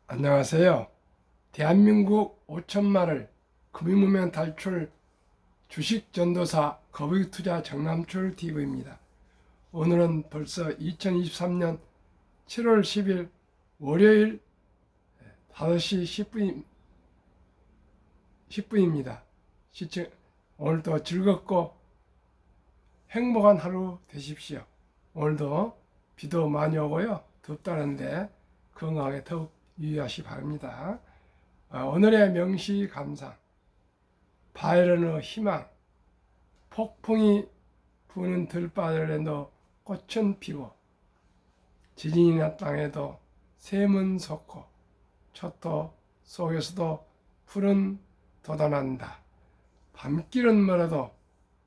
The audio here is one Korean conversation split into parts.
안녕하세요. 대한민국 5천만을 금융무명 탈출 주식전도사 거북이투자 정남출 TV입니다. 오늘은 벌써 2023년 7월 10일 월요일 5시 10분입니다. 오늘도 즐겁고 행복한 하루 되십시오. 오늘도 비도 많이 오고요. 덥다는데 건강에 더욱 유의하시 바랍니다. 오늘의 명시 감상. 바이런의 희망. 폭풍이 부는 들바닥에도 꽃은 피고 지진이 난 땅에도 샘은 솟고 초토 속에서도 풀은 돋아난다. 밤길은 멀어도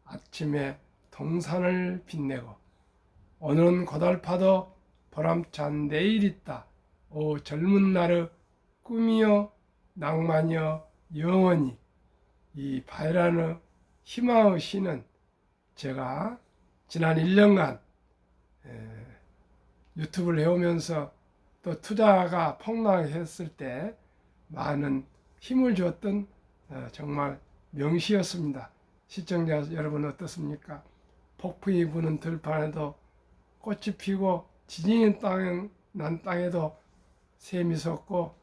아침에 동산을 빛내고 오늘은 고달파도 보람찬 내일 있다. 오 젊은 날의 꿈이여 낭만이여 영원히. 이 바이런의 희망의 시는 제가 지난 1년간 유튜브를 해오면서 또 투자가 폭락했을 때 많은 힘을 주었던 정말 명시였습니다. 시청자 여러분 어떻습니까? 폭풍이 부는 들판에도 꽃이 피고 지진이 난 땅에도 샘이 솟고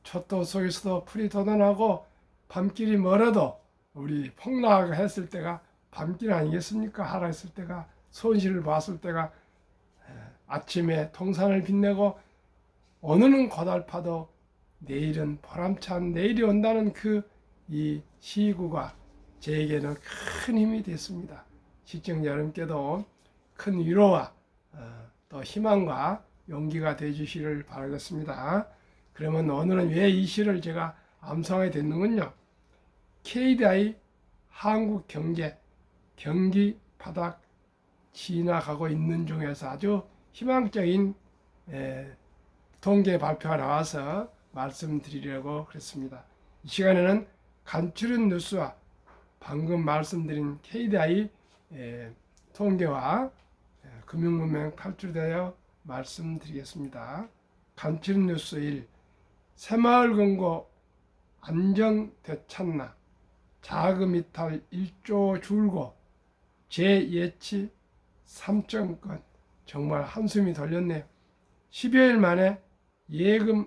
초토 속에서도 풀이 돋아나고 밤길이 멀어도 우리 폭락했을 때가 밤길 아니겠습니까? 하락했을 때가 손실을 봤을 때가 아침에 동산을 빛내고 오늘은 고달파도 내일은 보람찬 내일이 온다는 이 시구가 저에게는 큰 힘이 됐습니다. 시청자 여러분께도 큰 위로와 또 희망과 용기가 되어주시기를 바라겠습니다. 그러면 오늘은 왜 이 시를 제가 암송하게 됐는군요. KDI 한국 경기 바닥 지나가고 있는 중에서 아주 희망적인 통계 발표가 나와서 말씀드리려고 그랬습니다. 이 시간에는 간추린 뉴스와 방금 말씀드린 KDI 통계와 금융문명 탈출되어 말씀드리겠습니다. 간추린 뉴스 1. 새마을 금고 안정 되찾나. 자금 이탈 1조 줄고 재예치 3점권. 정말 한숨이 돌렸네요. 10여일 만에 예금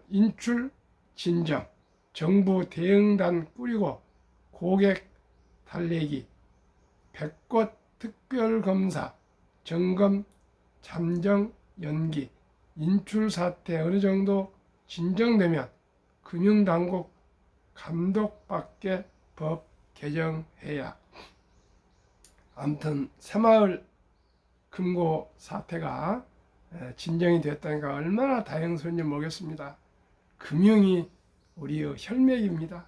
인출 진정. 정부 대응단 꾸리고 고객 달래기. 백꽃 특별검사 점검 잠정 연기. 인출 사태 어느 정도 진정되면 금융당국 감독밖에 법 개정해야. 아무튼 새마을 금고 사태가 진정이 됐다니까 얼마나 다행스러운지 모르겠습니다. 금융이 우리의 혈맥입니다.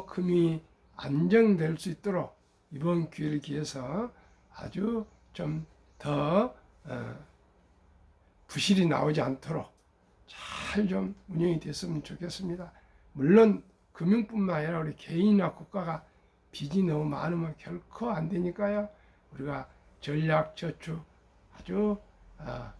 금융이 안정될 수 있도록 이번 기회를 기해서 아주 좀 더 부실이 나오지 않도록 잘 좀 운영이 됐으면 좋겠습니다. 물론 금융뿐만 아니라 우리 개인이나 국가가 빚이 너무 많으면 결코 안 되니까요. 우리가 전략 저축 아주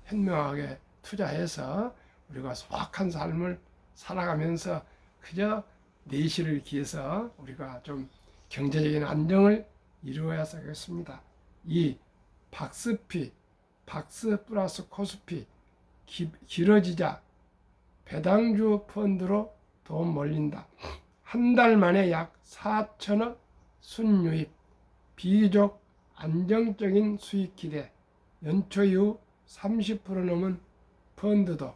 현명하게 투자해서 우리가 소박한 삶을 살아가면서 그저 내실을 기해서 우리가 좀 경제적인 안정을 이루어야 하겠습니다. 이 박스피, 박스 플러스 코스피 길어지자 배당주 펀드로 돈 몰린다. 한 달 만에 약 4천억 순유입, 비교적 안정적인 수익 기대, 연초 이후 30% 넘은 펀드도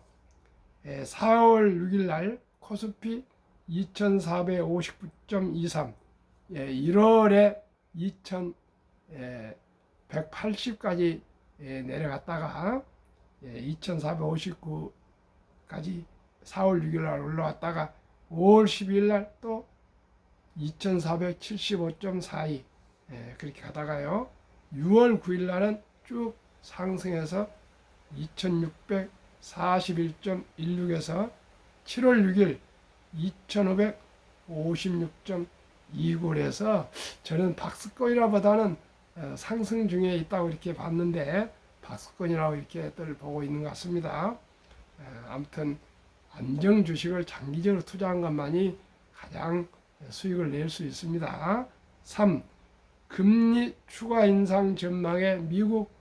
4월 6일 날 코스피 2459.23, 1월에 2180까지 내려갔다가 2459까지 4월 6일 날 올라왔다가 5월 12일 날 또 2475.42 그렇게 가다가요 6월 9일 날은 쭉 상승해서 2641.16에서 7월 6일 2556.29에서 저는 박스권이라보다는 상승 중에 있다고 이렇게 봤는데 박스권이라고 이렇게들 보고 있는 것 같습니다. 아무튼 안정 주식을 장기적으로 투자한 것만이 가장 수익을 낼 수 있습니다. 3. 금리 추가 인상 전망에 미국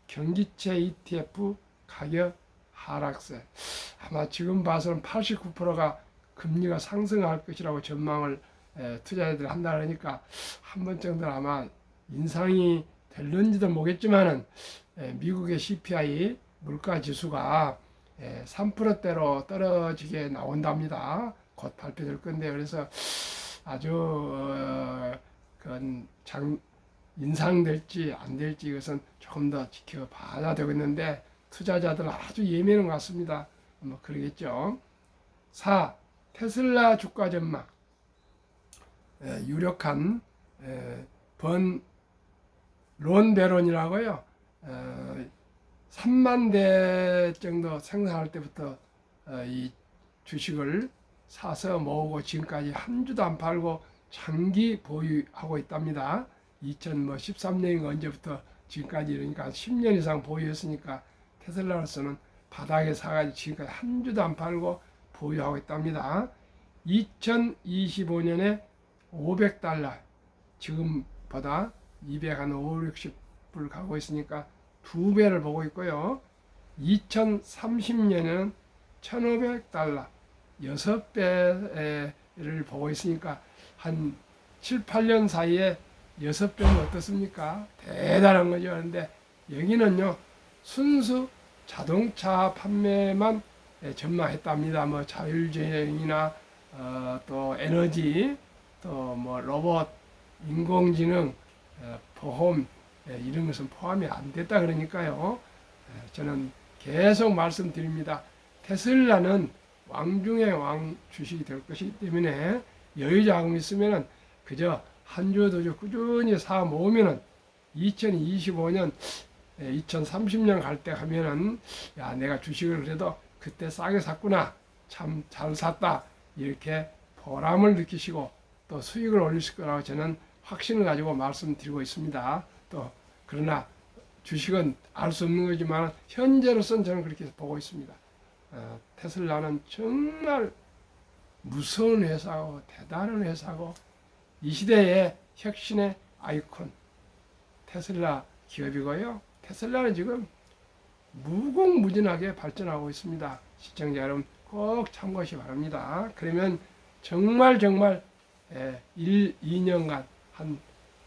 경기채 ETF 가격 하락세. 아마 지금 봐서는 89%가 금리가 상승할 것이라고 전망을 투자자들이 한다 그러니까 한 번 정도는 아마 인상이 될는지도 모르겠지만은 미국의 CPI 물가 지수가 3%대로 떨어지게 나온답니다. 곧 발표될 건데 그래서 아주 그건 인상될지 안 될지 이것은 조금 더 지켜봐야 되겠는데 투자자들은 아주 예민한 것 같습니다. 뭐 그러겠죠. 4. 테슬라 주가 전망. 유력한 론베론이라고요. 3만 대 정도 생산할 때부터 이 주식을 사서 모으고 지금까지 한 주도 안 팔고 장기 보유하고 있답니다. 2013년인가 언제부터 지금까지 이러니까 10년 이상 보유했으니까 테슬라로서는 바닥에 사가지고 지금까지 한 주도 안 팔고 보유하고 있답니다. 2025년에 500달러, 지금보다 250불 가고 있으니까 2배를 보고 있고요. 2030년에는 1,500달러, 6배를 보고 있으니까 한 7, 8년 사이에 6배는 어떻습니까? 대단한 거죠. 그런데 여기는요, 순수 자동차 판매만 전망했답니다. 뭐 자율주행이나 또 에너지, 또 뭐 로봇, 인공지능, 보험 이런 것은 포함이 안 됐다 그러니까요. 저는 계속 말씀드립니다. 테슬라는 왕 중의 왕 주식이 될 것이기 때문에 여유 자금 있으면은 그저 한 주 두 주 꾸준히 사 모으면은 2025년 2030년 갈 때 가면은 야 내가 주식을 그래도 그때 싸게 샀구나, 참 잘 샀다, 이렇게 보람을 느끼시고 또 수익을 올리실 거라고 저는 확신을 가지고 말씀드리고 있습니다. 또 그러나 주식은 알 수 없는 거지만 현재로서는 저는 그렇게 보고 있습니다. 테슬라는 정말 무서운 회사고 대단한 회사고 이 시대의 혁신의 아이콘 테슬라 기업이고요. 테슬라는 지금 무궁무진하게 발전하고 있습니다. 시청자 여러분 꼭 참고하시기 바랍니다. 그러면 정말 1, 2년간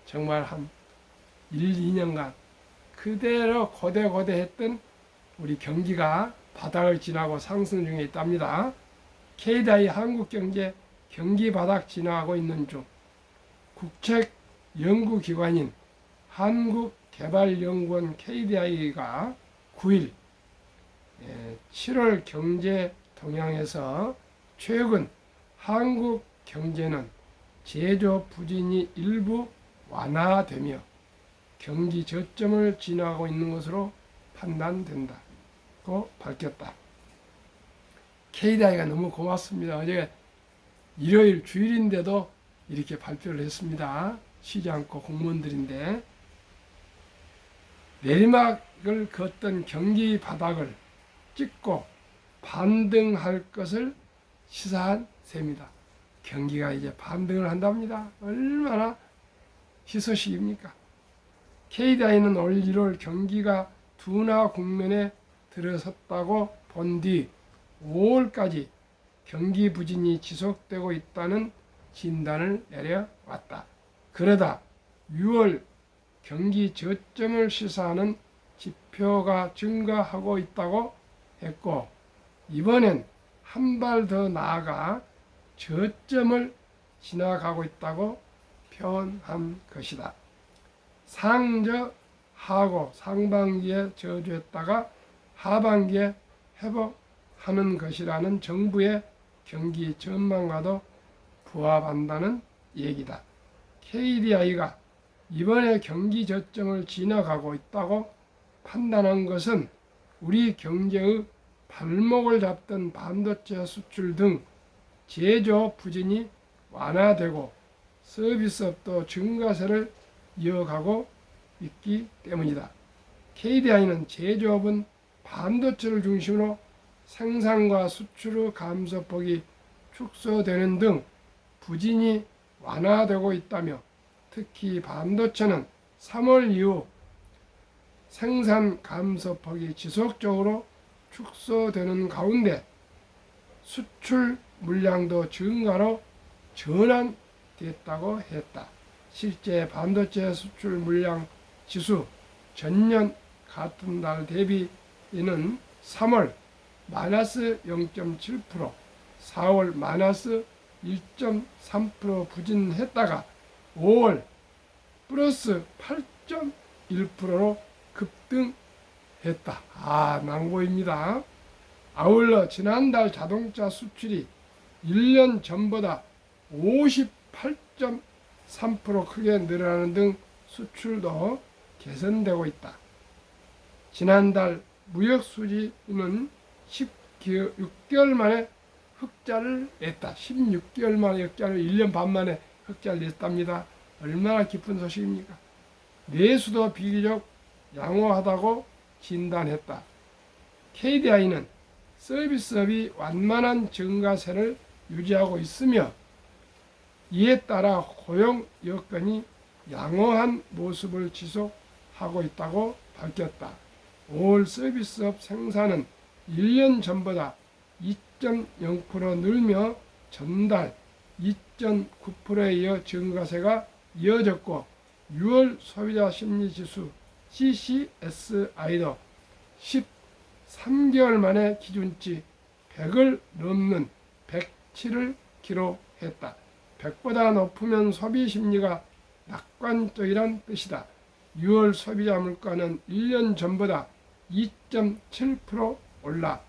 정말 한 1, 2년간 그대로 고대했던 우리 경기가 바닥을 지나고 상승 중에 있답니다. KDI 한국경제 경기 바닥 지나고 있는 중 국책 연구기관인 한국개발연구원 KDI가 9일 7월 경제 동향에서 최근 한국 경제는 제조 부진이 일부 완화되며 경기 저점을 지나고 있는 것으로 판단된다고 밝혔다. KDI가 너무 고맙습니다. 어제 일요일 주일인데도 이렇게 발표를 했습니다. 쉬지 않고 공무원들인데 내리막을 걷던 경기 바닥을 찍고 반등할 것을 시사한 셈이다. 경기가 이제 반등을 한답니다. 얼마나 희소식입니까? KDI는 올 1월 경기가 둔화 국면에 들어섰다고 본 뒤 5월까지 경기 부진이 지속되고 있다는 진단을 내려왔다. 그러다 6월 경기 저점을 시사하는 지표가 증가하고 있다고 했고 이번엔 한 발 더 나아가 저점을 지나가고 있다고 표현한 것이다. 상저하고 상반기에 저조했다가 하반기에 회복하는 것이라는 정부의 경기 전망과도 부합한다는 얘기다. KDI가 이번에 경기 저점을 지나가고 있다고 판단한 것은 우리 경제의 발목을 잡던 반도체 수출 등 제조 부진이 완화되고 서비스업도 증가세를 이어가고 있기 때문이다. KDI는 제조업은 반도체를 중심으로 생산과 수출의 감소폭이 축소되는 등 부진이 완화되고 있다며, 특히 반도체는 3월 이후 생산 감소폭이 지속적으로 축소되는 가운데 수출 물량도 증가로 전환됐다고 했다. 실제 반도체 수출 물량 지수 전년 같은 달 대비는 3월 마이너스 0.7%, 4월 마이너스 1.3% 부진했다가 5월 플러스 8.1%로 급등했다. 낭보입니다. 아울러 지난달 자동차 수출이 1년 전보다 58.3% 크게 늘어나는 등 수출도 개선되고 있다. 지난달 무역 수지는 16개월 만에 흑자를 냈다. 16개월 만에 흑자를 1년 반 만에 흑자를 냈답니다. 얼마나 기쁜 소식입니까? 내수도 비교적 양호하다고 진단했다. KDI는 서비스업이 완만한 증가세를 유지하고 있으며, 이에 따라 고용 여건이 양호한 모습을 지속하고 있다고 밝혔다. 5월 서비스업 생산은 1년 전보다 2.0% 늘며 전달 2.9%에 이어 증가세가 이어졌고, 6월 소비자 심리지수 CCSI도 13개월 만에 기준치 100을 넘는 107을 기록했다. 100보다 높으면 소비 심리가 낙관적이란 뜻이다. 6월 소비자 물가는 1년 전보다 2.7% 올라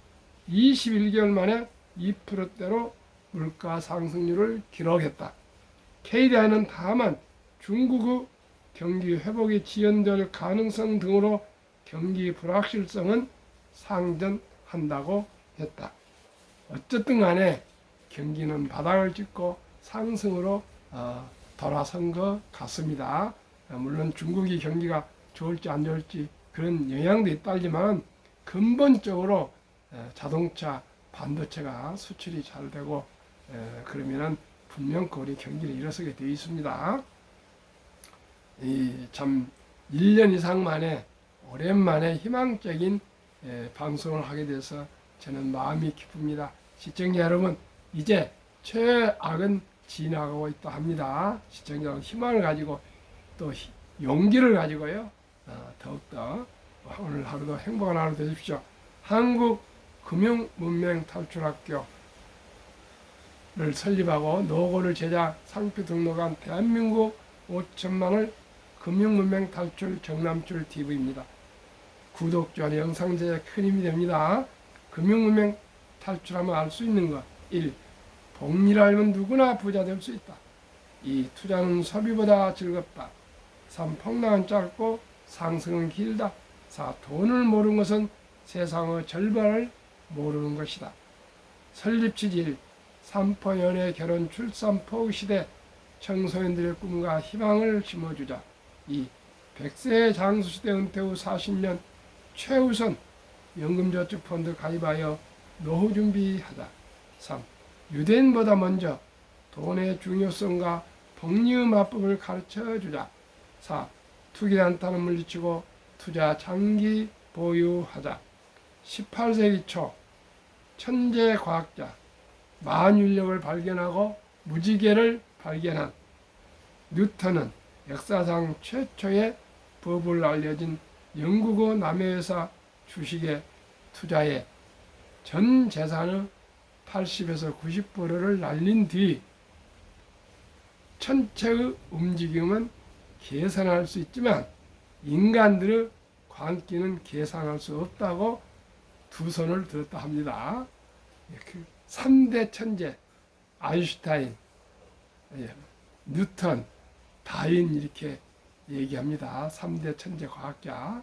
21개월 만에 2%대로 물가 상승률을 기록했다. KDI는 다만 중국의 경기 회복이 지연될 가능성 등으로 경기 불확실성은 상존한다고 했다. 어쨌든 간에 경기는 바닥을 찍고 상승으로 돌아선 것 같습니다. 물론 중국이 경기가 좋을지 안 좋을지 그런 영향도 있다지만 근본적으로 자동차, 반도체가 수출이 잘 되고 그러면은 분명 우리 경기를 일어서게 되어 있습니다. 참 1년 이상 만에 오랜만에 희망적인 방송을 하게 돼서 저는 마음이 기쁩니다. 시청자 여러분, 이제 최악은 지나가고 있다 합니다. 시청자 여러분, 희망을 가지고 또 용기를 가지고요, 더욱더 오늘 하루도 행복한 하루 되십시오. 한국금융문맹탈출학교를 설립하고 노고를 제작, 상표 등록한 대한민국 5천만을 금융문맹탈출 정남출 TV입니다. 구독, 좋아요, 영상 제작 큰 힘이 됩니다. 금융문맹 탈출하면 알 수 있는 것. 1. 복리를 알면 누구나 부자 될 수 있다. 2. 투자는 소비보다 즐겁다. 3. 폭락은 짧고 상승은 길다. 4. 돈을 모르는 것은 세상의 절반을 모르는 것이다. 설립 취지 1. 삼포 연애 결혼 출산 포기 시대 청소년들의 꿈과 희망을 심어주자. 2. 100세 장수시대 은퇴 후 40년 최우선 연금저축펀드 가입하여 노후 준비하자. 3. 유대인보다 먼저 돈의 중요성과 복리의 마법을 가르쳐주자. 4. 투기 단타는 물리치고 투자 장기 보유하자. 18세기 초 천재 과학자 만윤력을 발견하고 무지개를 발견한 뉴턴은 역사상 최초의 법을 알려진 영국의 남해회사 주식에 투자해 전 재산의 80에서 90%를 날린 뒤 천체의 움직임은 계산할 수 있지만 인간들의 광기는 계산할 수 없다고 두 손을 들었다 합니다. 3대 천재 아인슈타인, 뉴턴, 다윈 이렇게 얘기합니다. 3대 천재 과학자.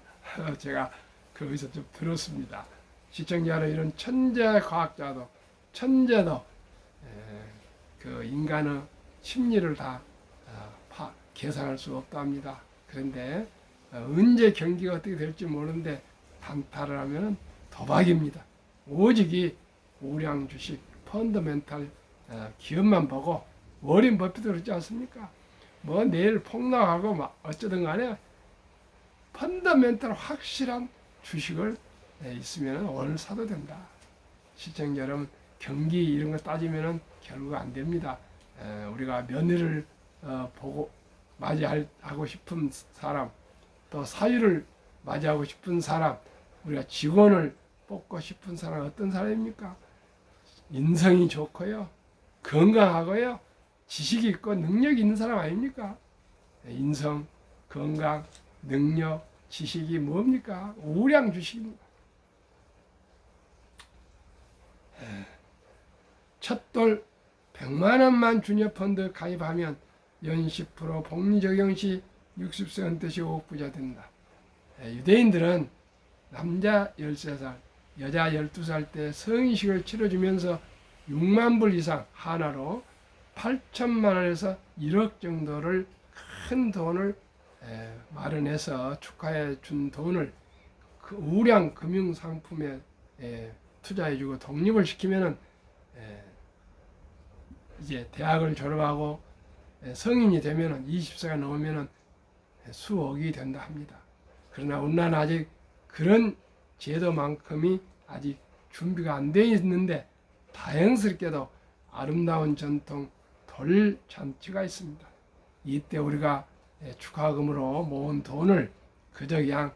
제가 거기서 좀 들었습니다. 시청자 여러분, 이런 천재 과학자도 천재도 그 인간의 심리를 다 계산할 수 없답니다. 그런데 언제 경기가 어떻게 될지 모르는데 단타를 하면 도박입니다. 오직 이 우량 주식 펀더멘탈 기업만 보고 워린 버핏도 그렇지 않습니까? 뭐 내일 폭락하고 막 어쩌든 간에 펀더멘탈 확실한 주식을 있으면 오늘 사도 된다. 시청자 여러분, 경기 이런 거 따지면은 결국 안 됩니다. 우리가 며느리를 보고 맞이하고 싶은 사람, 또 사유를 맞이하고 싶은 사람, 우리가 직원을 뽑고 싶은 사람 어떤 사람입니까? 인성이 좋고요, 건강하고요, 지식이 있고 능력이 있는 사람 아닙니까? 인성, 건강, 능력, 지식이 뭡니까? 우량 주식입니다. 첫돌 100만 원만 주녀 펀드 가입하면 연 10% 복리 적용 시 60세 은퇴 시 5억 부자 된다. 유대인들은 남자 13살, 여자 12살 때 성인식을 치러주면서 6만 불 이상 하나로 8천만 원에서 1억 정도를 큰 돈을 마련해서 축하해 준 돈을 그 우량 금융 상품에 투자해주고 독립을 시키면은 이제 대학을 졸업하고 성인이 되면은 20세가 넘으면은 수억이 된다 합니다. 그러나 우리나라는 아직 그런 제도만큼이 아직 준비가 안 되어 있는데 다행스럽게도 아름다운 전통 돌잔치가 있습니다. 이때 우리가 축하금으로 모은 돈을 그저 그냥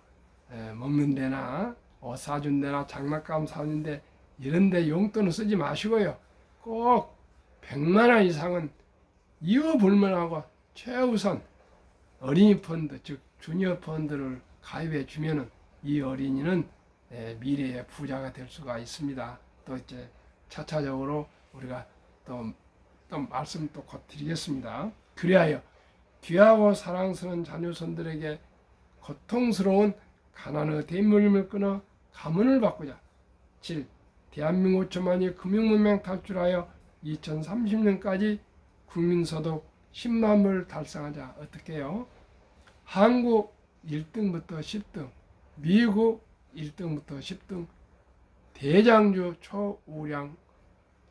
먹는 데나 옷 사준 데나 장난감 사준 데 이런 데 용돈을 쓰지 마시고요. 꼭 100만 원 이상은 이어볼만하고 최우선 어린이 펀드, 즉 주니어 펀드를 가입해 주면은 이 어린이는 미래의 부자가 될 수가 있습니다. 또 이제 차차적으로 우리가 또 말씀 또 곧 드리겠습니다. 그리하여 귀하고 사랑스러운 자녀손들에게 고통스러운 가난의 대물림을 끊어 가문을 바꾸자. 7. 대한민국 5천만이 금융문명 탈출하여 2030년까지 국민소득 10만 불 달성하자. 어떻게 해요? 한국 1등부터 10등, 미국 1등부터 10등, 대장주 초우량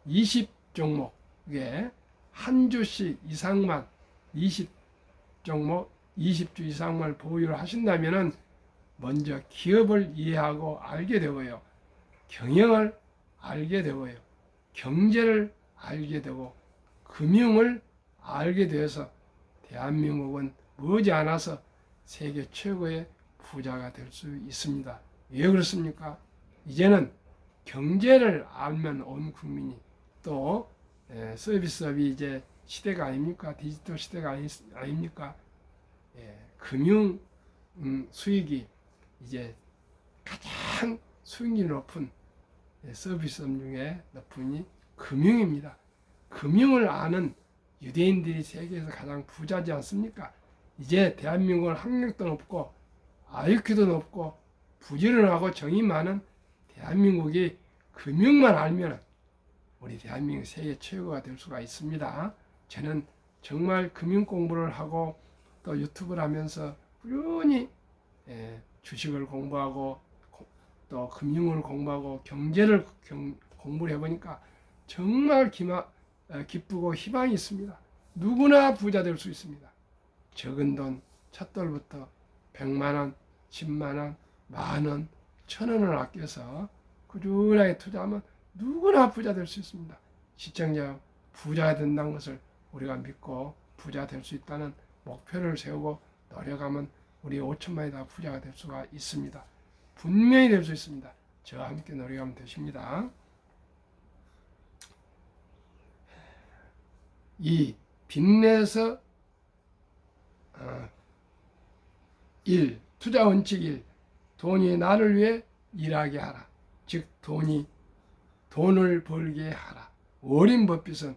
20종목에 한 주씩 이상만 20종목 20주 이상만 보유를 하신다면은 먼저 기업을 이해하고 알게 되고요. 경영을 알게 되고요. 경제를 알게 되고 금융을 알게 되어서 대한민국은 머지않아서 세계 최고의 부자가 될 수 있습니다. 왜 그렇습니까? 이제는 경제를 알면 온 국민이 또 서비스업이 이제 시대가 아닙니까? 디지털 시대가 아닙니까? 금융 수익이 이제 가장 수익률이 높은 서비스업 중에 높은이 금융입니다. 금융을 아는 유대인들이 세계에서 가장 부자지 않습니까? 이제 대한민국은 학력도 높고 IQ도 높고 부지런하고 정이 많은 대한민국이 금융만 알면 우리 대한민국 세계 최고가 될 수가 있습니다. 저는 정말 금융 공부를 하고 또 유튜브를 하면서 꾸준히 주식을 공부하고 또 금융을 공부하고 경제를 공부를 해보니까 정말 기쁘고 희망이 있습니다. 누구나 부자 될 수 있습니다. 적은 돈 첫 돌부터 100만 원, 10만 원, 만 원, 1,000원을 아껴서 꾸준하게 투자하면 누구나 부자 될 수 있습니다. 시청자 부자가 된다는 것을 우리가 믿고 부자 될 수 있다는 목표를 세우고 노력하면 우리 5천만이 다 부자가 될 수가 있습니다. 분명히 될 수 있습니다. 저와 함께 노력하면 되십니다. 2. 빚내서 1. 투자 원칙 1. 돈이 나를 위해 일하게 하라. 즉 돈을 벌게 하라. 워린 버핏은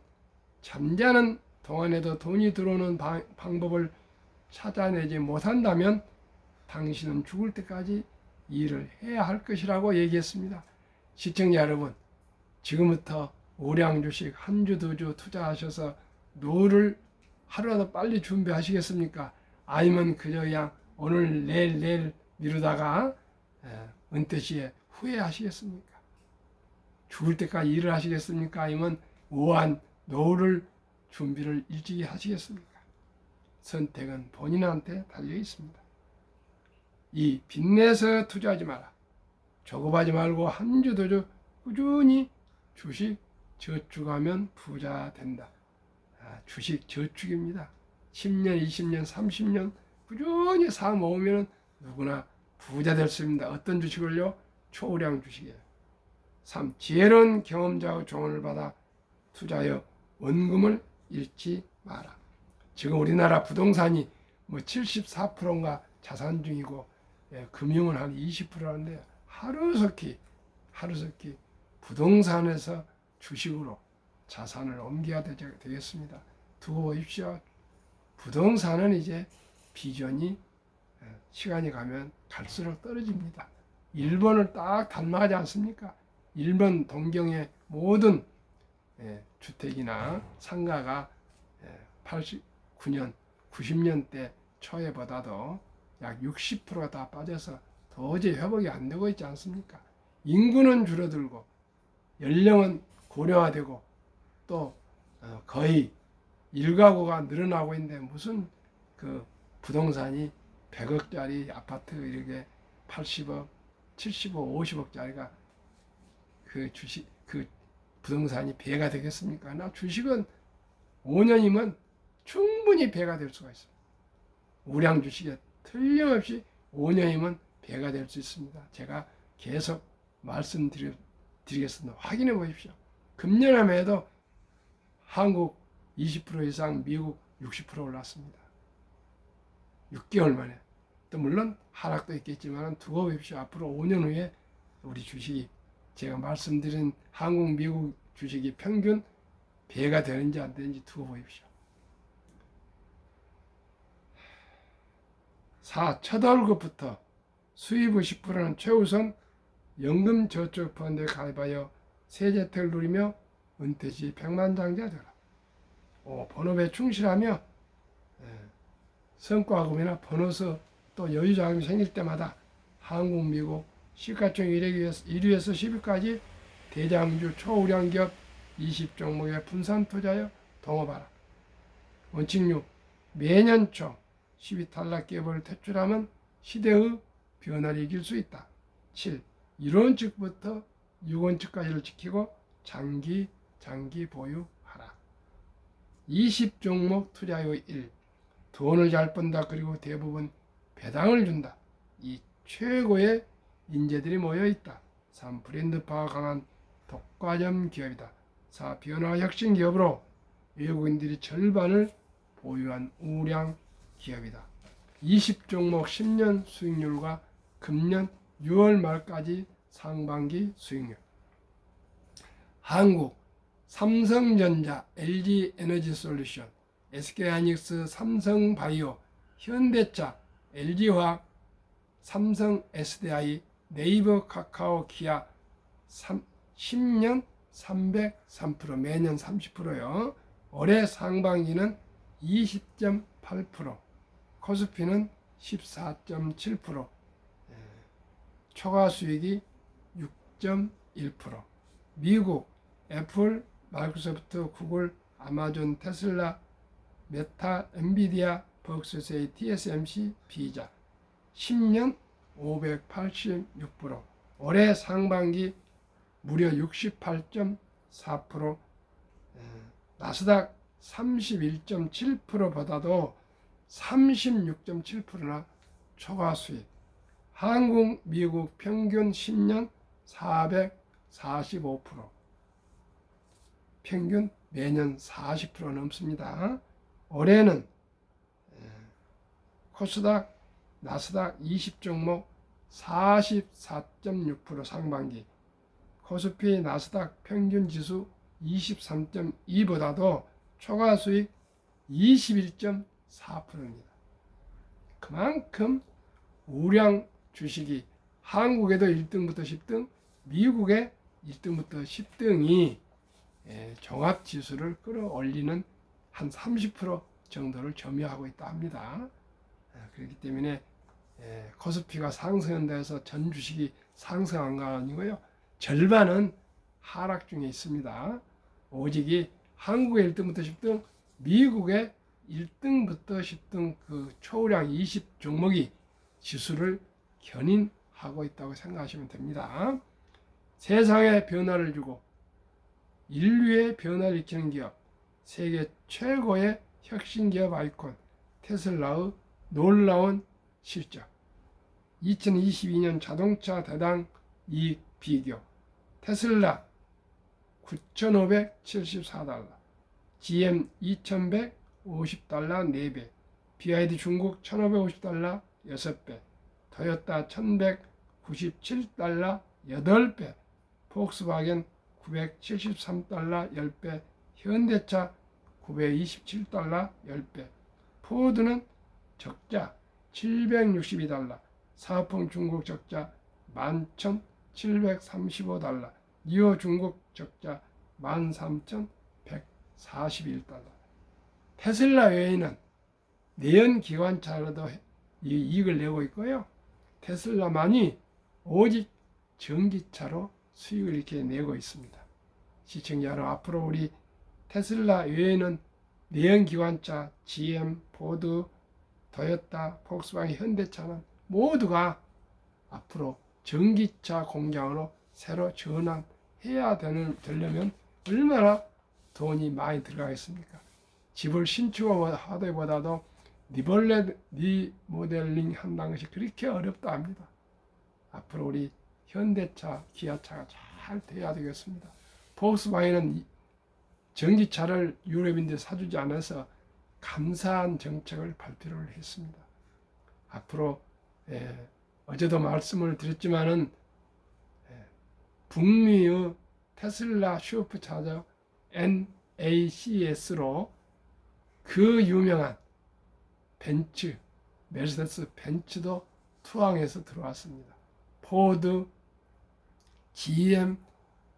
잠자는 동안에도 돈이 들어오는 방법을 찾아내지 못한다면 당신은 죽을 때까지 일을 해야 할 것이라고 얘기했습니다. 시청자 여러분, 지금부터 우량 주식 한 주, 두 주 투자하셔서 노후를 하루라도 빨리 준비하시겠습니까? 아니면 그저 그냥 오늘 내일 미루다가 은퇴 시에 후회하시겠습니까? 죽을 때까지 일을 하시겠습니까? 아니면 우한 노후를 준비를 일찍이 하시겠습니까? 선택은 본인한테 달려 있습니다. 이 빚내서 투자하지 마라. 조급하지 말고 한 주 두 주 꾸준히 주식 저축하면 부자 된다. 주식 저축입니다. 10년, 20년, 30년 꾸준히 사 모으면 누구나 부자 될 수 있습니다. 어떤 주식을요? 초우량 주식이에요. 3. 지혜로운 경험자의 조언을 받아 투자하여 원금을 잃지 마라. 지금 우리나라 부동산이 뭐 74%인가 자산 중이고 금융은 한 20%인데 하루속히 부동산에서 주식으로 자산을 옮겨야 되겠습니다. 두고 보십시오. 부동산은 이제 비전이 시간이 가면 갈수록 떨어집니다. 일본을 딱 닮아가지 않습니까? 일본 동경의 모든 주택이나 상가가 89년, 90년대 초에보다도 약 60%가 다 빠져서 도저히 회복이 안 되고 있지 않습니까? 인구는 줄어들고 연령은 고령화되고 또 거의 일가구가 늘어나고 있는데 무슨 그 부동산이 100억짜리 아파트 이렇게 80억, 70억, 50억짜리가 그 주식 그 부동산이 배가 되겠습니까? 나 주식은 5년이면 충분히 배가 될 수가 있습니다. 우량 주식에 틀림없이 5년이면 배가 될 수 있습니다. 제가 계속 말씀드리겠습니다. 확인해 보십시오. 금년에도 한국 20% 이상, 미국 60% 올랐습니다. 6개월 만에. 또 물론 하락도 있겠지만 두고 보십시오. 앞으로 5년 후에 우리 주식이 제가 말씀드린 한국, 미국 주식이 평균 배가 되는지 안 되는지 두고 보십시오. 4. 첫 월급부터 수입의 10%는 최우선 연금저축펀드에 가입하여 세제택을 누리며 은퇴 시 백만장자 되라. 5. 본업에 충실하며 성과금이나 보너스 또 여유자금이 생길 때마다 한국, 미국 시가총 1위에서 10위까지 대장주 초우량기업 20종목에 분산 투자하여 동업하라. 원칙 6. 매년 초 10위 탈락 기업을 퇴출하면 시대의 변화를 이길 수 있다. 7. 1원칙부터 6원칙까지를 지키고 장기 보유하라. 20종목 투자의 1. 돈을 잘 번다. 그리고 대부분 배당을 준다. 이 최고의 인재들이 모여있다. 3. 브랜드파가 강한 독과점 기업이다. 4. 변화 혁신 기업으로 외국인들이 절반을 보유한 우량 기업이다. 20종목 10년 수익률과 금년 6월 말까지 상반기 수익률. 한국 삼성전자, LG에너지솔루션, SK하이닉스, 삼성바이오, 현대차, LG화학, 삼성 SDI, 네이버, 카카오, 기아 10년 303%, 매년 30%요. 올해 상반기는 20.8%, 코스피는 14.7%, 초과 수익이 6.1%. 미국 애플, 마이크로소프트, 구글, 아마존, 테슬라, 메타, 엔비디아, 버크셔세이, TSMC, 비자 10년 586%, 올해 상반기 무려 68.4%, 나스닥 31.7%보다도 36.7%나 초과 수익. 한국, 미국 평균 10년 445%, 평균 매년 40% 넘습니다. 올해는 코스닥, 나스닥 20종목 44.6% 상반기, 코스피, 나스닥 평균 지수 23.2보다도 초과 수익 21.4%입니다. 그만큼 우량 주식이 한국에도 1등부터 10등, 미국의 1등부터 10등이 종합지수를 끌어올리는 한 30% 정도를 점유하고 있다 합니다. 그렇기 때문에 코스피가 상승한다 해서 전 주식이 상승한 거 아니고요. 절반은 하락 중에 있습니다. 오직이 한국의 1등부터 10등, 미국의 1등부터 10등 그 초우량 20 종목이 지수를 견인하고 있다고 생각하시면 됩니다. 세상에 변화를 주고 인류의 변화를 일으키는 기업, 세계 최고의 혁신 기업 아이콘 테슬라의 놀라운 실적, 2022년 자동차 대당 이익 비교, 테슬라 9,574달러, GM 2,150달러 4배, BYD 중국 1,550달러 6배, 토요타 1,197달러 8배, 폭스바겐 973달러 10배, 현대차 927달러 10배, 포드는 적자 762달러, 사품 중국 적자 11,735달러, 니오 중국 적자 13,141달러. 테슬라 외에는 내연 기관차로도 이익을 내고 있고요. 테슬라만이 오직 전기차로 수익을 이렇게 내고 있습니다. 시청자 여러분, 앞으로 우리 테슬라 외에는 내연 기관차, GM, 포드, 토요타, 폭스바겐, 현대차는 모두가 앞으로 전기차 공장으로 새로 전환해야 되려면 얼마나 돈이 많이 들어가겠습니까? 집을 신축하기보다도 리모델링 한다는 것이 그렇게 어렵다 합니다. 앞으로 우리 현대차, 기아차가 잘 돼야 되겠습니다. 폭스바겐은 전기차를 유럽인들 사주지 않아서 감사한 정책을 발표를 했습니다. 앞으로 어제도 말씀을 드렸지만은 북미의 테슬라 슈퍼차저 NACS로 그 유명한 벤츠, 메르세데스 벤츠도 투항해서 들어왔습니다. 포드, GM,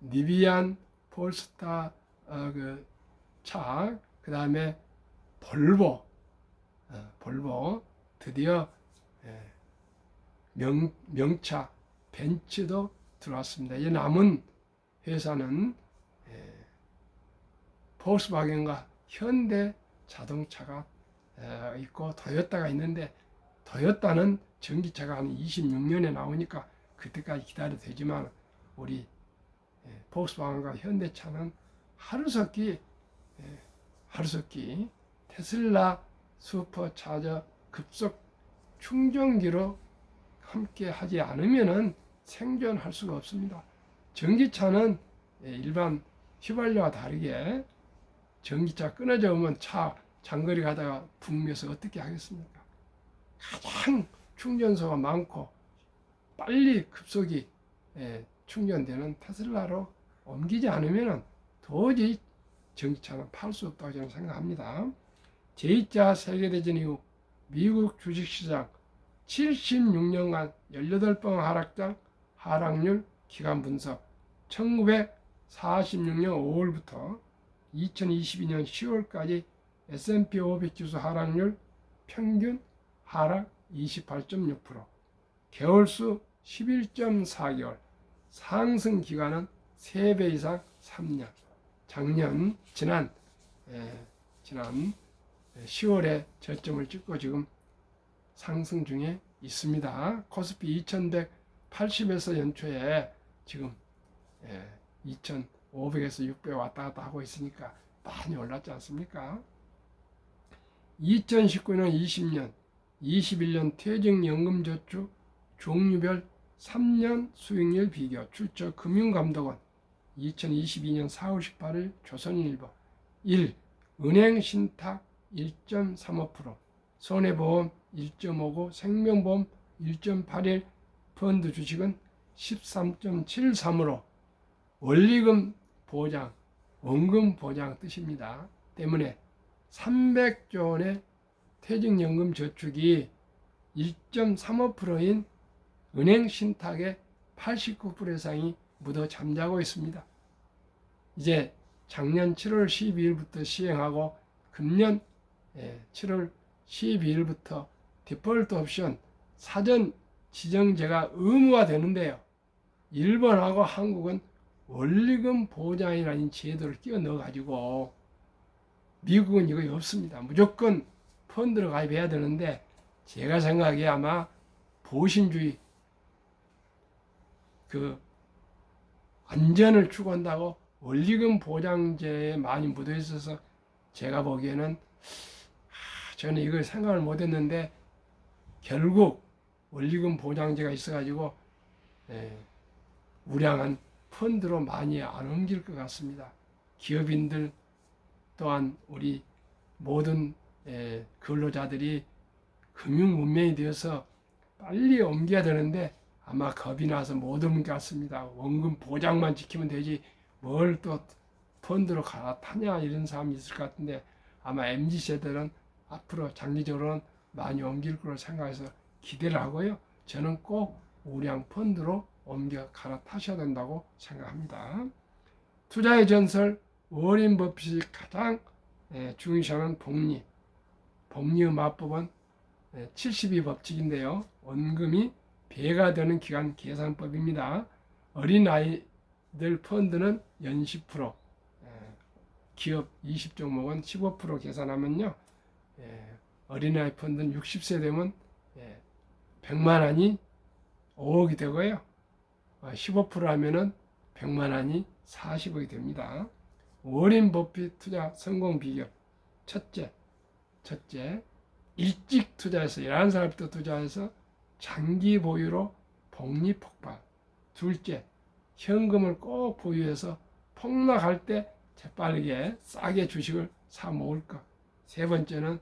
리비안, 폴스타 차, 그 다음에 볼보 드디어 명차 벤츠도 들어왔습니다. 이 남은 회사는 폭스바겐과 현대 자동차가 있고 토요타가 있는데, 토요타는 전기차가 한 26년에 나오니까 그때까지 기다려도 되지만 우리 폭스바겐과 현대차는 하루속히 테슬라 슈퍼차저 급속 충전기로 함께 하지 않으면은 생존할 수가 없습니다. 전기차는 일반 휘발유와 다르게 전기차 끊어져 오면 차 장거리 가다가 붐벼서 어떻게 하겠습니까? 가장 충전소가 많고 빨리 급속이 충전되는 테슬라로 옮기지 않으면 도저히 전기차는 팔 수 없다고 저는 생각합니다. 제2차 세계대전 이후 미국 주식시장 76년간 18번 하락률 기간 분석, 1946년 5월부터 2022년 10월까지 S&P 500 지수 하락률 평균 하락 28.6%, 개월수 11.4개월, 상승 기간은 3배 이상 3년. 지난 10월에 저점을 찍고 지금 상승 중에 있습니다. 코스피 2180에서 연초에 지금 2500에서 600 왔다 갔다 하고 있으니까 많이 올랐지 않습니까? 2019년, 20년, 21년 퇴직연금저축 종류별 3년 수익률 비교 출처 금융감독원 2022년 4월 18일 조선일보 1. 은행신탁 1.35%, 손해보험 1.59%, 생명보험 1.81%, 펀드 주식은 13.73%, 원리금 보장, 원금 보장 뜻입니다. 때문에 300조 원의 퇴직연금 저축이 1.35%인 은행 신탁의 89% 이상이 묻어 잠자고 있습니다. 이제 작년 7월 12일부터 시행하고 금년 7월 12일부터 디폴트 옵션 사전 지정제가 의무화 되는데요. 일본하고 한국은 원리금 보장이라는 제도를 끼워 넣어 가지고 미국은 이거 없습니다. 무조건 펀드로 가입해야 되는데 제가 생각에 아마 보신주의 그 안전을 추구한다고 원리금 보장제에 많이 묻어 있어서 제가 보기에는 저는 이걸 생각을 못 했는데 결국 원리금 보장제가 있어가지고 우량한 펀드로 많이 안 옮길 것 같습니다. 기업인들 또한 우리 모든 근로자들이 금융 문명이 되어서 빨리 옮겨야 되는데 아마 겁이 나서 못 옮길 것 같습니다. 원금 보장만 지키면 되지 뭘 또 펀드로 갈아타냐 이런 사람이 있을 것 같은데 아마 MZ세대는 앞으로 장기적으로는 많이 옮길 거로 생각해서 기대를 하고요. 저는 꼭 우량 펀드로 옮겨 갈아타셔야 된다고 생각합니다. 투자의 전설 워렌 버핏이 가장 중시하는 복리. 복리의 마법은 72법칙인데요. 원금이 배가 되는 기간 계산법입니다. 어린아이들 펀드는 연 10%, 기업 20종목은 15% 계산하면요. 어린아이 펀드는 60세 되면 100만 원이 5억이 되고요. 15% 하면은 100만 원이 40억이 됩니다. 워렌 버핏 투자 성공 비결. 첫째, 일찍 투자해서 11살부터 투자해서 장기 보유로 복리 폭발. 둘째, 현금을 꼭 보유해서 폭락할 때 재빠르게 싸게 주식을 사 모을 것. 세 번째는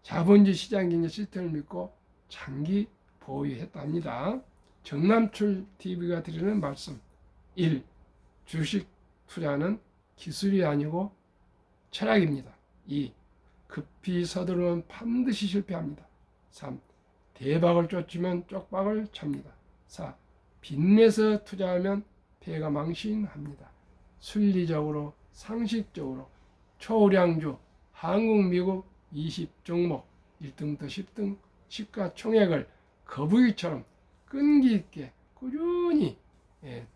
자본주의 시장 경제 시스템을 믿고 장기 보유했답니다. 정남출 TV가 드리는 말씀. 1. 주식 투자는 기술이 아니고 철학입니다. 2. 급히 서두르면 반드시 실패합니다. 3. 대박을 쫓으면 쪽박을 찹니다. 4. 빚내서 투자하면 폐가 망신합니다. 순리적으로 상식적으로 초우량주 한국 미국 20종목 1등부터 10등 시가총액을 거북이처럼 끈기 있게 꾸준히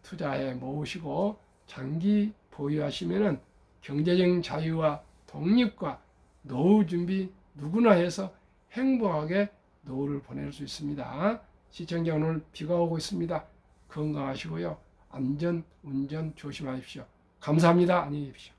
투자해 모으시고 장기 보유하시면은 경제적인 자유와 독립과 노후 준비 누구나 해서 행복하게 노후를 보낼 수 있습니다. 시청자 오늘 비가 오고 있습니다. 건강하시고요. 안전 운전 조심하십시오. 감사합니다. 안녕히 계십시오.